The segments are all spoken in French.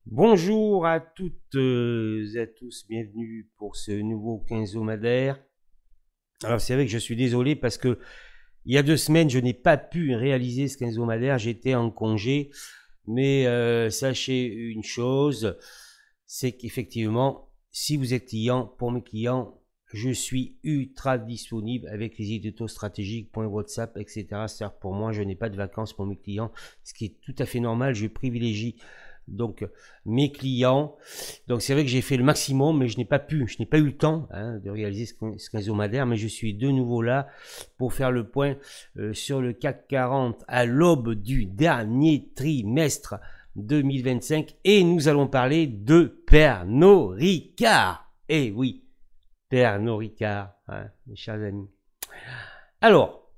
Bonjour à toutes et à tous, bienvenue pour ce nouveau quinzomadaire. Alors c'est vrai que je suis désolé parce que il y a 2 semaines je n'ai pas pu réaliser ce quinzomadaire, j'étais en congé, mais sachez une chose, c'est qu'effectivement, si vous êtes client, pour mes clients, je suis ultra disponible avec les éditos stratégiques, points WhatsApp, etc. C'est-à-dire pour moi, je n'ai pas de vacances pour mes clients, ce qui est tout à fait normal, je privilégie donc mes clients. Donc c'est vrai que j'ai fait le maximum, mais je n'ai pas eu le temps de réaliser ce quinzomadaire, mais je suis de nouveau là pour faire le point sur le CAC 40 à l'aube du dernier trimestre 2025 et nous allons parler de Pernod Ricard. Eh oui, Pernod Ricard, mes chers amis. Alors,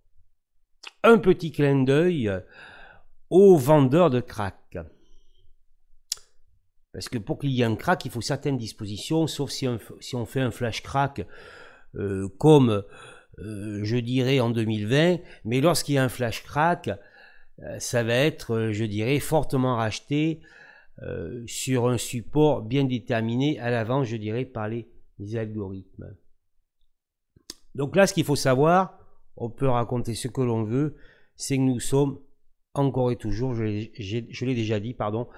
un petit clin d'œil aux vendeurs de crack. Parce que pour qu'il y ait un crack, il faut certaines dispositions, sauf si on fait un flash crack comme je dirais en 2020. Mais lorsqu'il y a un flash crack, ça va être, je dirais, fortement racheté sur un support bien déterminé à l'avance, je dirais, par les algorithmes. Donc là, ce qu'il faut savoir, on peut raconter ce que l'on veut, c'est que nous sommes encore et toujours, je l'ai déjà dit, pardon,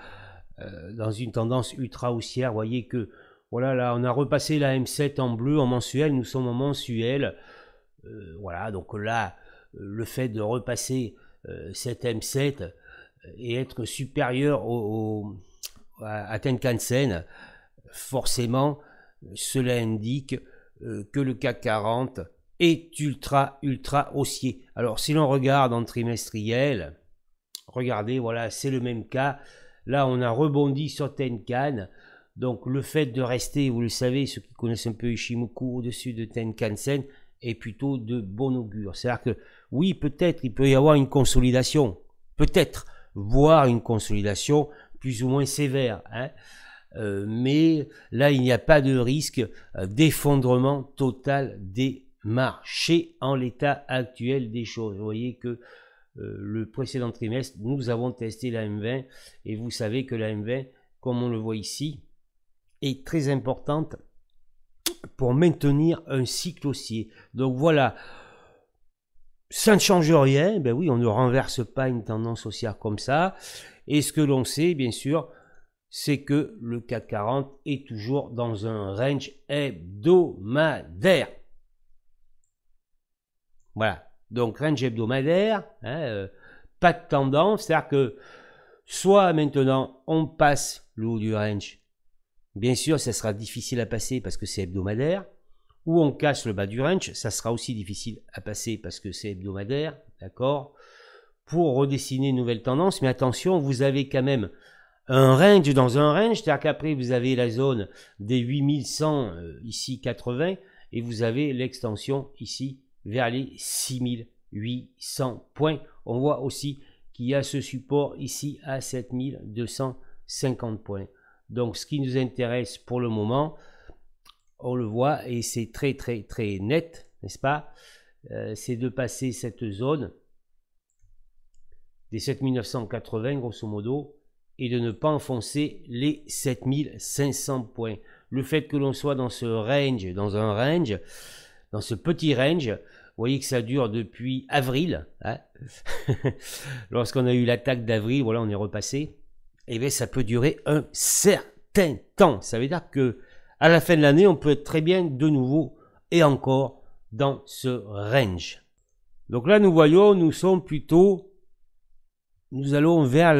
dans une tendance ultra haussière. Vous voyez que, voilà, là, on a repassé la M7 en bleu, en mensuel, nous sommes en mensuel. Voilà, donc là, le fait de repasser cette M7 et être supérieur à Tenkan-sen, forcément, cela indique que le CAC 40 est ultra haussier. Alors, si l'on regarde en trimestriel, regardez, voilà, c'est le même cas. Là, on a rebondi sur Tenkan. Donc, le fait de rester, vous le savez, ceux qui connaissent un peu Ishimoku au-dessus de Tenkan-sen, est plutôt de bon augure. C'est-à-dire que, oui, peut-être, il peut y avoir une consolidation. Peut-être, voire une consolidation plus ou moins sévère. Mais là, il n'y a pas de risque d'effondrement total des marchés en l'état actuel des choses. Vous voyez que le précédent trimestre, nous avons testé la M20 et vous savez que la M20, comme on le voit ici, est très importante pour maintenir un cycle haussier. Donc voilà, ça ne change rien, ben oui, on ne renverse pas une tendance haussière comme ça. Et ce que l'on sait, bien sûr, c'est que le CAC 40 est toujours dans un range hebdomadaire. Voilà. Donc range hebdomadaire, pas de tendance, c'est-à-dire que soit maintenant on passe le haut du range, bien sûr ça sera difficile à passer parce que c'est hebdomadaire, ou on casse le bas du range, ça sera aussi difficile à passer parce que c'est hebdomadaire, d'accord, pour redessiner une nouvelle tendance, mais attention, vous avez quand même un range dans un range, c'est-à-dire qu'après vous avez la zone des 8100 ici 80 et vous avez l'extension ici vers les 6800 points. On voit aussi qu'il y a ce support ici à 7250 points. Donc ce qui nous intéresse pour le moment, on le voit et c'est très net, n'est-ce pas, c'est de passer cette zone des 7980 grosso modo et de ne pas enfoncer les 7500 points. Le fait que l'on soit dans ce range, dans ce petit range, vous voyez que ça dure depuis avril, lorsqu'on a eu l'attaque d'avril, voilà, on est repassé, et bien ça peut durer un certain temps. Ça veut dire que à la fin de l'année, on peut être très bien de nouveau et encore dans ce range. Donc là, nous voyons, nous allons vers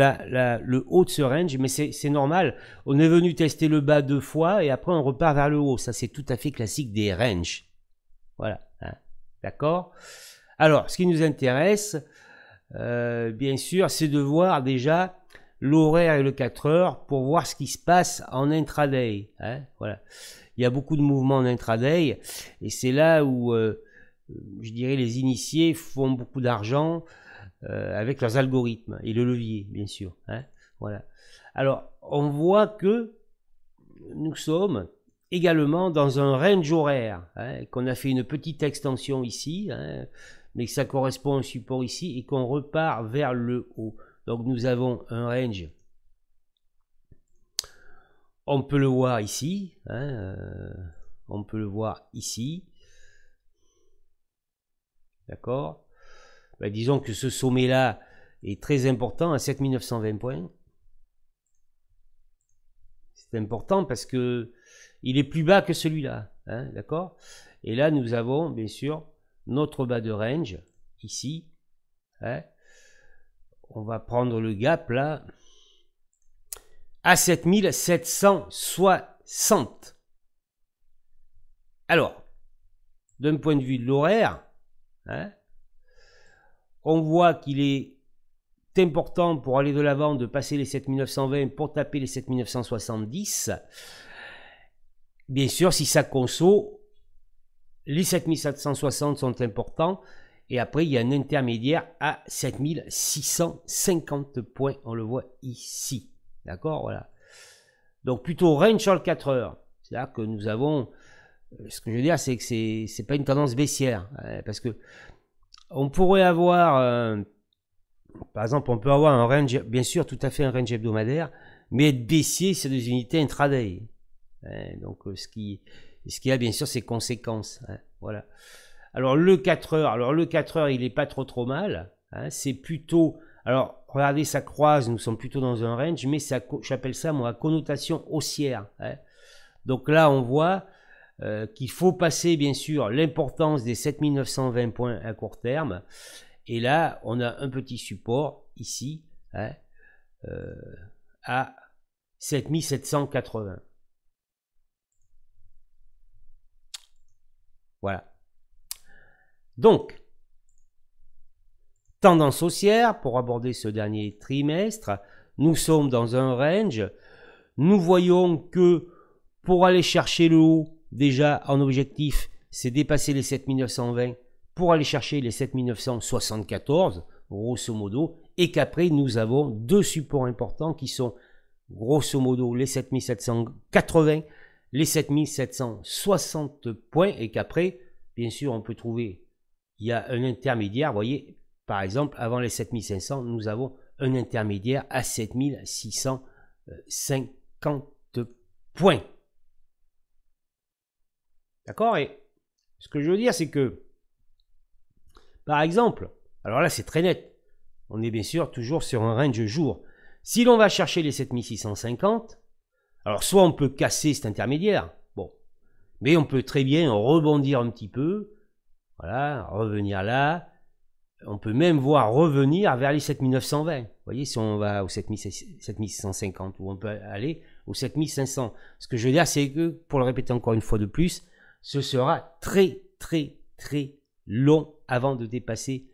le haut de ce range, mais c'est normal. On est venu tester le bas 2 fois et après on repart vers le haut. Ça, c'est tout à fait classique des ranges. Voilà. D'accord? Alors, ce qui nous intéresse, bien sûr, c'est de voir déjà l'horaire et le 4 heures pour voir ce qui se passe en intraday. Voilà. Il y a beaucoup de mouvements en intraday et c'est là où, je dirais, les initiés font beaucoup d'argent avec leurs algorithmes et le levier, bien sûr. Voilà. Alors, on voit que nous sommes également dans un range horaire, qu'on a fait une petite extension ici, mais que ça correspond à un support ici et qu'on repart vers le haut. Donc nous avons un range on peut le voir ici, hein, on peut le voir ici, d'accord. Ben, disons que ce sommet-là est très important à 7920 points. C'est important parce que il est plus bas que celui-là, hein, d'accord. Et là, nous avons bien sûr notre bas de range ici. Hein. On va prendre le gap là à 7760. Alors, d'un point de vue de l'horaire, hein, on voit qu'il est important pour aller de l'avant de passer les 7920 pour taper les 7970. Bien sûr, si ça conso, les 7760 sont importants. Et après, il y a un intermédiaire à 7650 points. On le voit ici. D'accord, voilà. Donc, plutôt range sur le 4 heures. C'est-à-dire que nous avons... Ce que je veux dire, c'est que c'est pas une tendance baissière. Parce que on pourrait avoir... par exemple, on peut avoir un range, bien sûr, tout à fait un range hebdomadaire, mais être baissier, c'est des unités intraday. Donc, ce qui a bien sûr ses conséquences. Voilà. Alors, le 4 heures, il n'est pas trop mal. C'est plutôt... Alors, regardez, ça croise, nous sommes plutôt dans un range, mais j'appelle ça, moi, connotation haussière. Donc là, on voit qu'il faut passer, bien sûr, l'importance des 7920 points à court terme. Et là, on a un petit support ici, à 7780. Voilà. Donc, tendance haussière, pour aborder ce dernier trimestre, nous sommes dans un range. Nous voyons que pour aller chercher le haut, déjà en objectif, c'est dépasser les 7920 pour aller chercher les 7974, grosso modo, et qu'après, nous avons deux supports importants qui sont, grosso modo, les 7780, les 7760 points, et qu'après, bien sûr, on peut trouver, il y a un intermédiaire, vous voyez, par exemple, avant les 7500, nous avons un intermédiaire à 7650 points. D'accord? Et ce que je veux dire, c'est que, par exemple, alors là, c'est très net. On est bien sûr toujours sur un range jour. Si l'on va chercher les 7650, alors soit on peut casser cet intermédiaire, bon, mais on peut très bien rebondir un petit peu, voilà, revenir là. On peut même voir revenir vers les 7920. Vous voyez, si on va aux 7650, ou on peut aller aux 7500. Ce que je veux dire, c'est que, pour le répéter encore une fois de plus, ce sera très long avant de dépasser,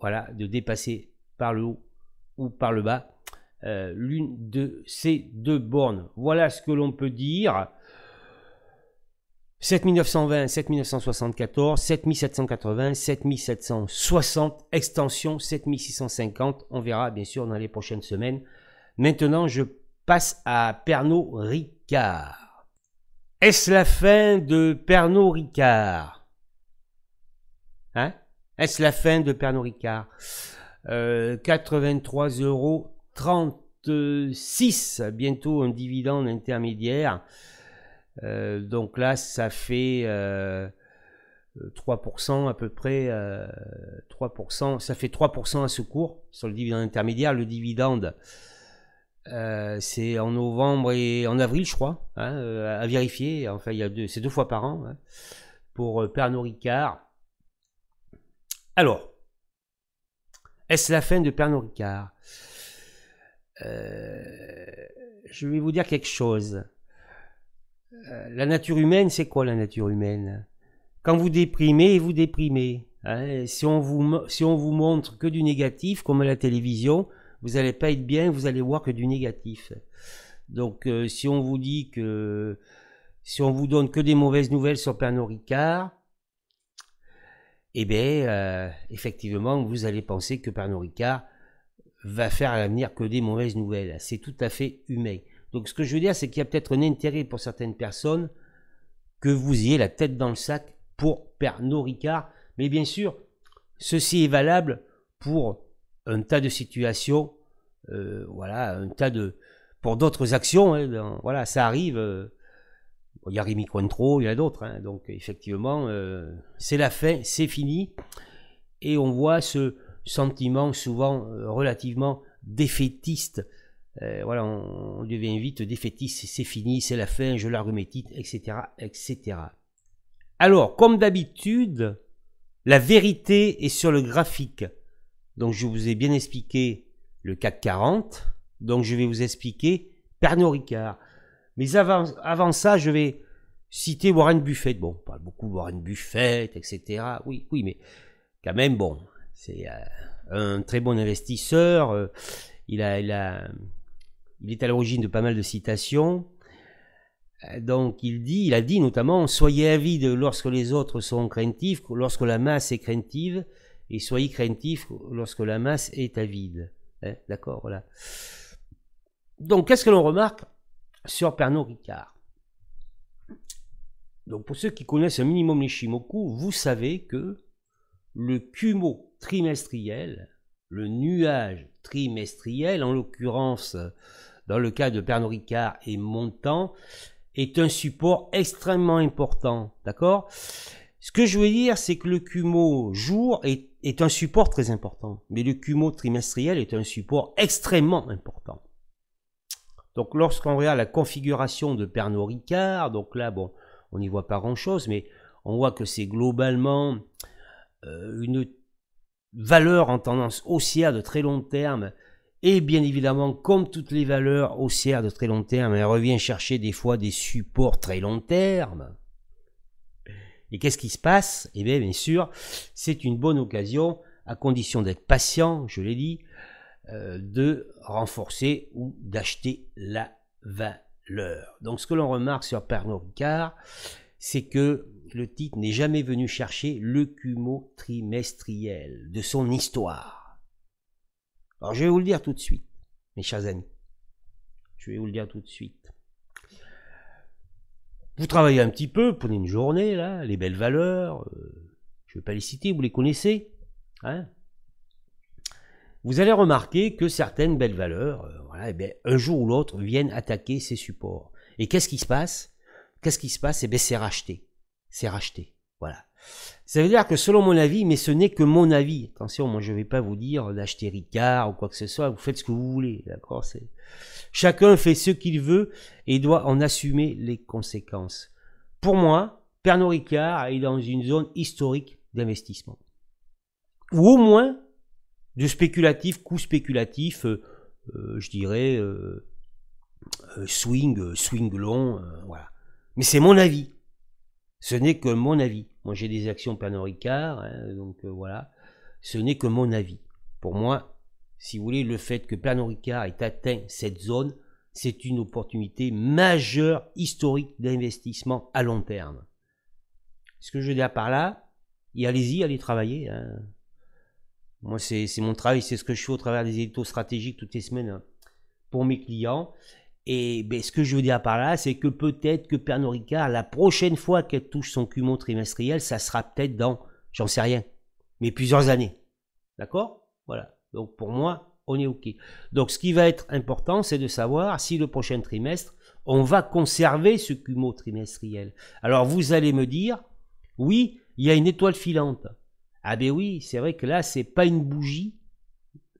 voilà, de dépasser par le haut ou par le bas l'une de ces deux bornes. Voilà ce que l'on peut dire. 7920, 7974, 7780, 7760, extension 7650. On verra bien sûr dans les prochaines semaines. Maintenant, je passe à Pernod Ricard. Est-ce la fin de Pernod Ricard? Hein? Est-ce la fin de Pernod Ricard? 83,36 €, bientôt un dividende intermédiaire. Donc là, ça fait 3% à peu près, 3%, ça fait 3% à ce cours sur le dividende intermédiaire. Le dividende, c'est en novembre et en avril, je crois, hein, à vérifier. Enfin, c'est 2 fois par an, hein, pour Pernod Ricard. Alors, est-ce la fin de Pernod Ricard? Je vais vous dire quelque chose. La nature humaine, c'est quoi la nature humaine? Quand vous déprimez, vous déprimez. Hein? Si on vous montre que du négatif, comme à la télévision, vous n'allez pas être bien, vous allez voir que du négatif. Donc, si on vous dit que... Si on vous donne que des mauvaises nouvelles sur Pernod Ricard, eh bien, effectivement, vous allez penser que Pernod Ricard va faire à l'avenir que des mauvaises nouvelles. C'est tout à fait humain. Donc, ce que je veux dire, c'est qu'il y a peut-être un intérêt pour certaines personnes que vous ayez la tête dans le sac pour Pernod Ricard. Mais bien sûr, ceci est valable pour un tas de situations, voilà, un tas de pour d'autres actions. Hein, voilà, ça arrive. Il y a Rémi Cointreau, il y en a d'autres. Hein, donc effectivement, c'est la fin, c'est fini. Et on voit ce sentiment souvent relativement défaitiste. Voilà, on devient vite défaitiste, c'est fini, c'est la fin, je la remédite, etc., etc. Alors, comme d'habitude, la vérité est sur le graphique. Donc, je vous ai bien expliqué le CAC 40. Donc, je vais vous expliquer Pernod Ricard. Mais avant ça, je vais citer Warren Buffett. Bon, on parle beaucoup de Warren Buffett, etc. Oui, mais quand même, bon, c'est un très bon investisseur. Il est à l'origine de pas mal de citations. Donc il a dit notamment, soyez avides lorsque les autres sont craintifs, lorsque la masse est craintive, et soyez craintifs lorsque la masse est avide. Hein, d'accord, voilà. Donc qu'est-ce que l'on remarque sur Pernod Ricard? Donc pour ceux qui connaissent un minimum les Shimoku, vous savez que le Kumo trimestriel, le nuage trimestriel, en l'occurrence dans le cas de Pernod Ricard et montant, est un support extrêmement important, d'accord? Ce que je veux dire, c'est que le Kumo jour est un support très important, mais le Kumo trimestriel est un support extrêmement important. Donc lorsqu'on regarde la configuration de Pernod Ricard, donc là, bon, on n'y voit pas grand-chose, mais on voit que c'est globalement une valeur en tendance haussière de très long terme. Et bien évidemment, comme toutes les valeurs haussières de très long terme, elle revient chercher des fois des supports très long terme. Et qu'est-ce qui se passe? Eh bien, bien sûr, c'est une bonne occasion, à condition d'être patient, je l'ai dit, de renforcer ou d'acheter la valeur. Donc, ce que l'on remarque sur Pernod Ricard, c'est que le titre n'est jamais venu chercher le Kumo trimestriel de son histoire. Alors, je vais vous le dire tout de suite, mes chers amis. Je vais vous le dire tout de suite. Vous travaillez un petit peu, prenez une journée, là, les belles valeurs. Je ne vais pas les citer, vous les connaissez. Hein, vous allez remarquer que certaines belles valeurs, voilà, eh bien, un jour ou l'autre, viennent attaquer ces supports. Et qu'est-ce qui se passe? Qu'est-ce qui se passe? Eh bien, c'est racheté. C'est racheté. Voilà. Ça veut dire que selon mon avis, mais ce n'est que mon avis. Attention, moi je ne vais pas vous dire d'acheter Ricard ou quoi que ce soit, vous faites ce que vous voulez, d'accord? Chacun fait ce qu'il veut et doit en assumer les conséquences. Pour moi, Pernod Ricard est dans une zone historique d'investissement. Ou au moins de spéculatif, coût spéculatif, je dirais swing long, voilà. Mais c'est mon avis. Ce n'est que mon avis. Moi, j'ai des actions Pernod Ricard, hein, donc voilà. Ce n'est que mon avis. Pour moi, si vous voulez, le fait que Pernod Ricard ait atteint cette zone, c'est une opportunité majeure, historique d'investissement à long terme. Ce que je veux dire par là, et allez-y, allez travailler. Hein. Moi, c'est mon travail, c'est ce que je fais au travers des éditos stratégiques toutes les semaines hein, pour mes clients. Et ben, ce que je veux dire par là, c'est que peut-être que Pernod Ricard, la prochaine fois qu'elle touche son Kumo trimestriel, ça sera peut-être dans, j'en sais rien, mais plusieurs années. D'accord? Voilà. Donc pour moi, on est OK. Donc ce qui va être important, c'est de savoir si le prochain trimestre, on va conserver ce Kumo trimestriel. Alors vous allez me dire, oui, il y a une étoile filante. Ah ben oui, c'est vrai que là, c'est pas une bougie.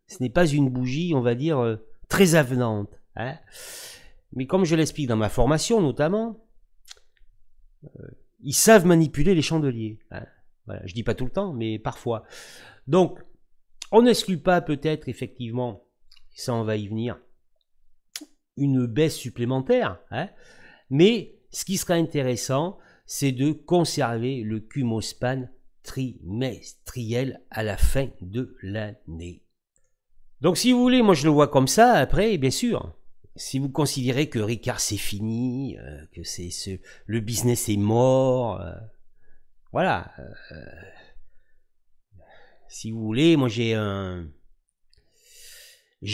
Ce n'est pas une bougie, on va dire, très avenante. Hein, mais comme je l'explique dans ma formation notamment, ils savent manipuler les chandeliers. Hein, voilà, je dis pas tout le temps, mais parfois. Donc, on n'exclut pas peut-être effectivement, ça on va y venir, une baisse supplémentaire. Hein, mais ce qui sera intéressant, c'est de conserver le Kumospan trimestriel à la fin de l'année. Donc si vous voulez, moi je le vois comme ça, après, bien sûr. Si vous considérez que Ricard c'est fini, que le business est mort, voilà. Si vous voulez, moi j'ai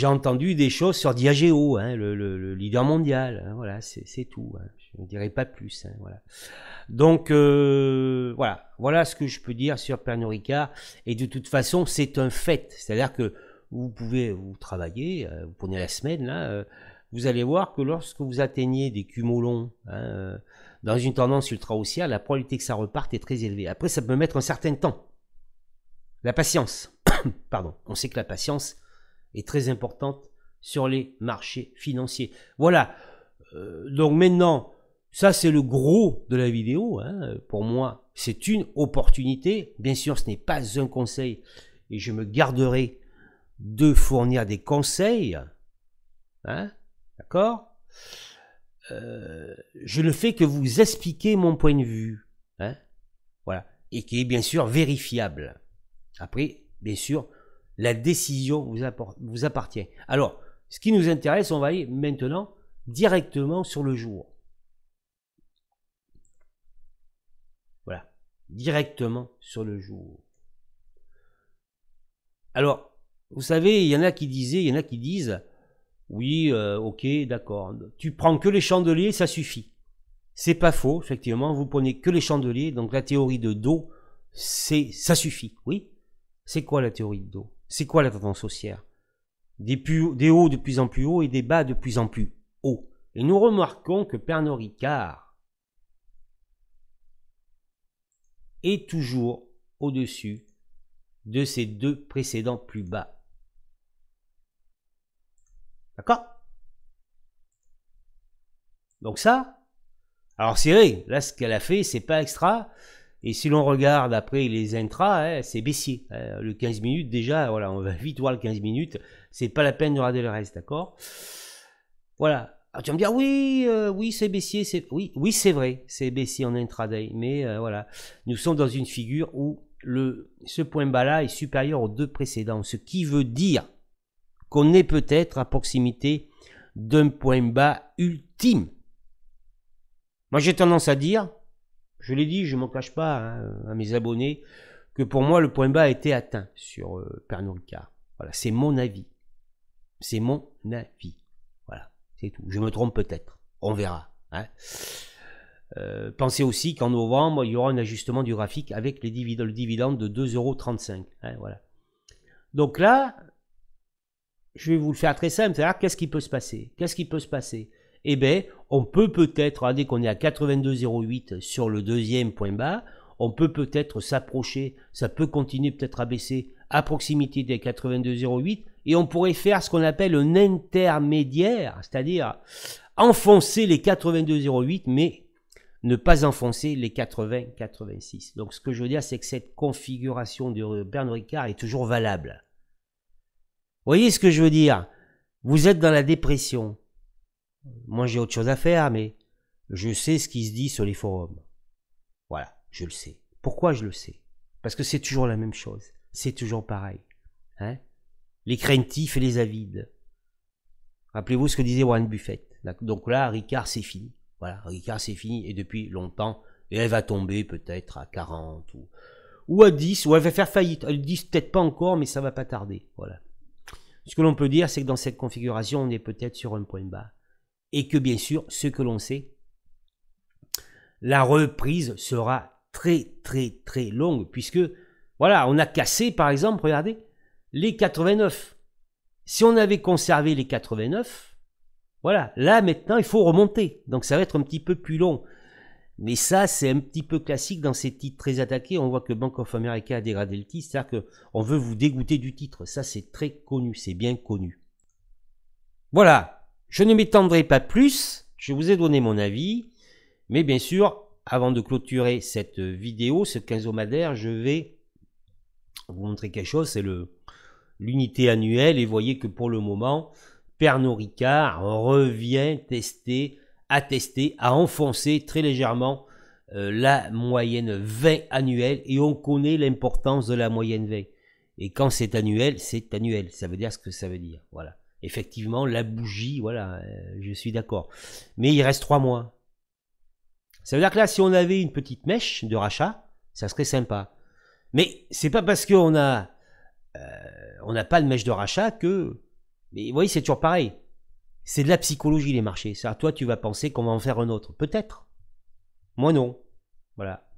entendu des choses sur Diageo, hein, le leader mondial. Hein, voilà, c'est tout. Hein, je ne dirai pas plus. Hein, voilà. Donc voilà ce que je peux dire sur Pernod Ricard. Et de toute façon, c'est un fait. C'est-à-dire que vous pouvez vous travailler, vous prenez la semaine là. vous allez voir que lorsque vous atteignez des cumulons dans une tendance ultra haussière, la probabilité que ça reparte est très élevée. Après, ça peut mettre un certain temps. La patience, pardon, on sait que la patience est très importante sur les marchés financiers. Voilà, donc maintenant, ça c'est le gros de la vidéo. Pour moi, c'est une opportunité. Bien sûr, ce n'est pas un conseil et je me garderai de fournir des conseils. D'accord? Je ne fais que vous expliquer mon point de vue. Voilà. Et qui est bien sûr vérifiable. Après, bien sûr, la décision vous appartient. Alors, ce qui nous intéresse, on va aller maintenant directement sur le jour. Voilà. Directement sur le jour. Alors, vous savez, il y en a qui disent, oui, ok, d'accord, tu prends que les chandeliers, ça suffit. C'est pas faux, effectivement, vous prenez que les chandeliers, donc la théorie de dos, ça suffit, oui. C'est quoi la théorie de dos? C'est quoi la tendance haussière? Des hauts de plus en plus hauts et des bas de plus en plus hauts. Et nous remarquons que Pernod Ricard est toujours au-dessus de ces deux précédents plus bas. D'accord? Donc ça, alors c'est vrai, là ce qu'elle a fait, c'est pas extra. Et si l'on regarde après les intras, c'est baissier. Le 15 minutes déjà, voilà, on va vite voir le 15 minutes. C'est pas la peine de regarder le reste, d'accord? Voilà. Alors, tu vas me dire, oui, oui, c'est baissier. Oui, c'est vrai, c'est baissier en intraday. Mais voilà, nous sommes dans une figure où ce point bas-là est supérieur aux deux précédents. Ce qui veut dire qu'on est peut-être à proximité d'un point bas ultime. Moi, j'ai tendance à dire, je l'ai dit, je ne m'en cache pas à mes abonnés, que pour moi, le point bas a été atteint sur Pernod Ricard. Voilà, c'est mon avis. C'est mon avis. Voilà, c'est tout. Je me trompe peut-être. On verra. Pensez aussi qu'en novembre, il y aura un ajustement du graphique avec le dividende de 2,35 €. Voilà. Donc là, je vais vous le faire très simple. C'est-à-dire, qu'est-ce qui peut se passer? Qu'est-ce qui peut se passer? Eh bien, on peut peut-être, dès qu'on est à 82,08 sur le deuxième point bas, on peut peut-être s'approcher, ça peut continuer peut-être à baisser à proximité des 82,08 et on pourrait faire ce qu'on appelle un intermédiaire, c'est-à-dire enfoncer les 82,08 mais ne pas enfoncer les 80,86. Donc ce que je veux dire, c'est que cette configuration de Pernod Ricard est toujours valable. Vous voyez ce que je veux dire? Vous êtes dans la dépression. Moi, j'ai autre chose à faire, mais je sais ce qui se dit sur les forums. Voilà, je le sais. Pourquoi je le sais? Parce que c'est toujours la même chose. C'est toujours pareil. Les craintifs et les avides. Rappelez-vous ce que disait Warren Buffett. Donc là, Ricard, c'est fini. Voilà, Ricard, c'est fini. Et depuis longtemps, et elle va tomber peut-être à 40 ou à 10, ou elle va faire faillite. Elle 10, peut-être pas encore, mais ça va pas tarder. Voilà. Ce que l'on peut dire, c'est que dans cette configuration, on est peut-être sur un point bas. Et que bien sûr, ce que l'on sait, la reprise sera très très très longue, puisque voilà, on a cassé par exemple, regardez, les 89. Si on avait conservé les 89, voilà, là maintenant il faut remonter, donc ça va être un petit peu plus long. Mais ça, c'est un petit peu classique dans ces titres très attaqués. On voit que Bank of America a dégradé le titre, c'est-à-dire qu'on veut vous dégoûter du titre. Ça, c'est très connu, c'est bien connu. Voilà. Je ne m'étendrai pas plus, je vous ai donné mon avis, mais bien sûr, avant de clôturer cette vidéo, ce quinzomadaire, je vais vous montrer quelque chose, c'est l'unité annuelle, et voyez que pour le moment, Pernod Ricard revient à enfoncer très légèrement la moyenne 20 annuelle, et on connaît l'importance de la moyenne 20. Et quand c'est annuel, ça veut dire ce que ça veut dire, voilà. Effectivement, la bougie, voilà, je suis d'accord. Mais il reste 3 mois. Ça veut dire que là, si on avait une petite mèche de rachat, ça serait sympa. Mais c'est pas parce qu'on a, on n'a pas de mèche de rachat que, mais vous voyez, c'est toujours pareil. C'est de la psychologie les marchés. Ça, toi, tu vas penser qu'on va en faire un autre, peut-être. Moi non. Voilà.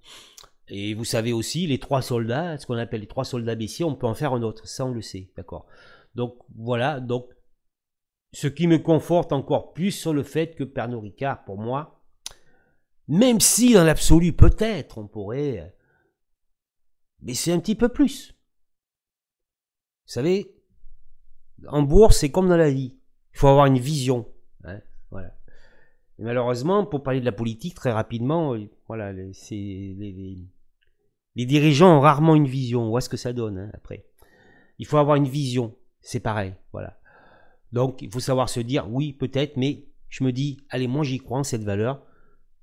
Et vous savez aussi, les 3 soldats, ce qu'on appelle les 3 soldats baissiers, on peut en faire un autre. Ça, on le sait, d'accord. Donc voilà, donc Ce qui me conforte encore plus sur le fait que Pernod Ricard, pour moi, même si dans l'absolu, peut-être, on pourrait baisser un petit peu plus. Vous savez, en bourse, c'est comme dans la vie. Il faut avoir une vision. Hein, voilà. Et malheureusement, pour parler de la politique, très rapidement, voilà, les dirigeants ont rarement une vision. On voit ce que ça donne hein, après. Il faut avoir une vision. C'est pareil. Voilà. Donc, il faut savoir se dire, oui, peut-être, mais je me dis, allez, moi j'y crois en cette valeur.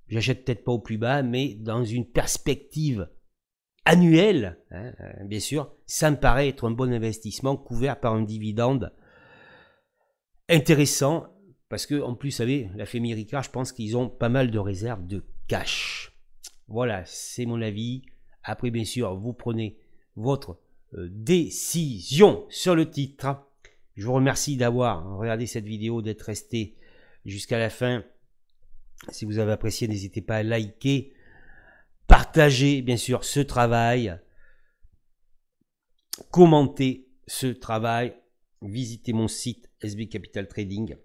J'achète peut-être pas au plus bas, mais dans une perspective annuelle, hein, bien sûr, ça me paraît être un bon investissement couvert par un dividende intéressant. Parce que, en plus, vous savez, la famille Ricard, je pense qu'ils ont pas mal de réserves de cash. Voilà, c'est mon avis. Après, bien sûr, vous prenez votre décision sur le titre. Je vous remercie d'avoir regardé cette vidéo, d'être resté jusqu'à la fin. Si vous avez apprécié, n'hésitez pas à liker, partager, bien sûr, ce travail, commenter ce travail, visiter mon site SB Capital Trading.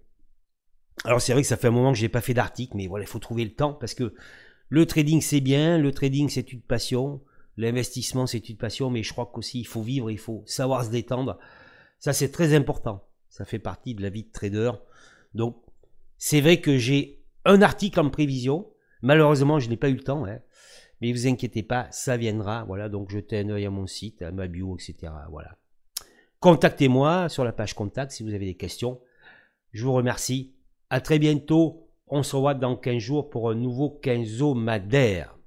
Alors c'est vrai que ça fait un moment que je n'ai pas fait d'article, mais voilà, il faut trouver le temps parce que le trading c'est bien, le trading c'est une passion, l'investissement c'est une passion, mais je crois qu'aussi il faut vivre, il faut savoir se détendre. Ça c'est très important, ça fait partie de la vie de trader. Donc c'est vrai que j'ai un article en prévision, malheureusement je n'ai pas eu le temps, hein, mais vous inquiétez pas, ça viendra. Voilà, donc jetez un œil à mon site, à ma bio, etc. Voilà. Contactez-moi sur la page contact si vous avez des questions. Je vous remercie. À très bientôt. On se revoit dans 15 jours pour un nouveau quinzomadaire.